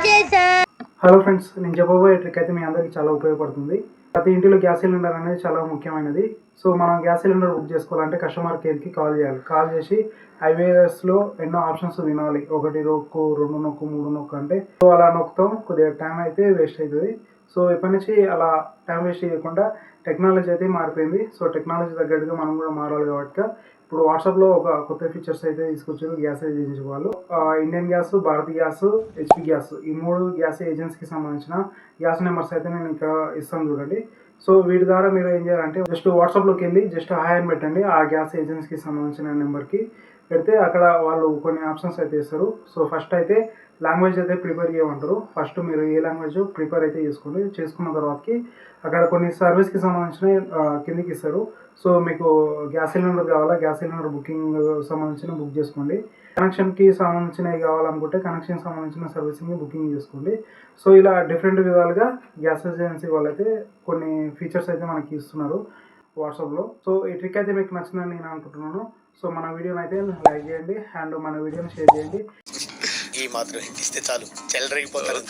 Hello friends, నేను చెప్పబోయే trick అయితే మీ అందరికీ చాలా ఉపయోగపడుతుంది. ప్రతి ఇంటిలో గ్యాస్ సిలిండర్ అనేది చాలా ముఖ్యమైనది. సో మనం గ్యాస్ సిలిండర్ బుక్ చేసుకోవాలంటే కస్టమర్ కేర్కి కాల్ చేయాలి. కాల్ చేసి ఐవేఎస్లో ఎన్నో ఆప్షన్స్ వినాలి. 1 నొక్కు, 2 నొక్కు, 3 నొక్కు అంటే సో అలా నొక్కుతాం. కొద్దిగా టైం అయితే వేస్ట్ అవుతుంది. సో ఇప్పటి నుంచి అలా టైం వేస్ట్ చేయకుండా టెక్నాలజీ అయితే మారిపోయింది. సో టెక్నాలజీ తగ్గట్టుగా మనం కూడా మారాలి కాబట్టి ఇప్పుడు వాట్సాప్లో ఒక కొత్త ఫీచర్స్ అయితే తీసుకొచ్చారు గ్యాస్ ఏజెన్సీ వాళ్ళు. Indian gas, Bharat gas, HP gas, ఈ 3 గ్యాస్ ఏజెన్సీకి సంబంధించిన గ్యాస్ నెంబర్స్ అయితే నేను ఇక్కడ ఇస్తాను చూడండి. సో వీటి ద్వారా మీరు ఏం చేయాలంటే జస్ట్ వాట్సాప్లోకి వెళ్ళి జస్ట్ హాయ్ అని పెట్టండి. ఆ గ్యాస్ ఏజెన్సీకి సంబంధించిన నెంబర్కి పెడితే అక్కడ వాళ్ళు కొన్ని ఆప్షన్స్ అయితే ఇస్తారు. సో ఫస్ట్ అయితే లాంగ్వేజ్ అయితే ప్రిపేర్ చేయమంటారు. ఫస్ట్ మీరు ఏ లాంగ్వేజ్ ప్రిపేర్ అయితే చేసుకోండి. చేసుకున్న తర్వాతకి అక్కడ కొన్ని సర్వీస్కి సంబంధించిన కిందికి ఇస్తారు. సో మీకు గ్యాస్ సిలిండర్ కావాలా, గ్యాస్ సిలిండర్ బుకింగ్ సంబంధించిన బుక్ చేసుకోండి. కనెక్షన్కి సంబంధించినవి కావాలనుకుంటే కనెక్షన్కి సంబంధించిన సర్వీసింగ్ బుకింగ్ చేసుకోండి. సో ఇలా డిఫరెంట్ విధాలుగా గ్యాస్ ఏజెన్సీ వాళ్ళైతే కొన్ని ఫీచర్స్ అయితే మనకి ఇస్తున్నారు వాట్సాప్లో. సో ఈ ట్రిక్ అయితే మీకు నచ్చిందని నేను అనుకుంటున్నాను. సో మన వీడియోని అయితే లైక్ చేయండి అండ్ మన వీడియోని షేర్ చేయండి. ఈ మాత్రం ఇస్తే చాలు చెల్లరగిపోతారు.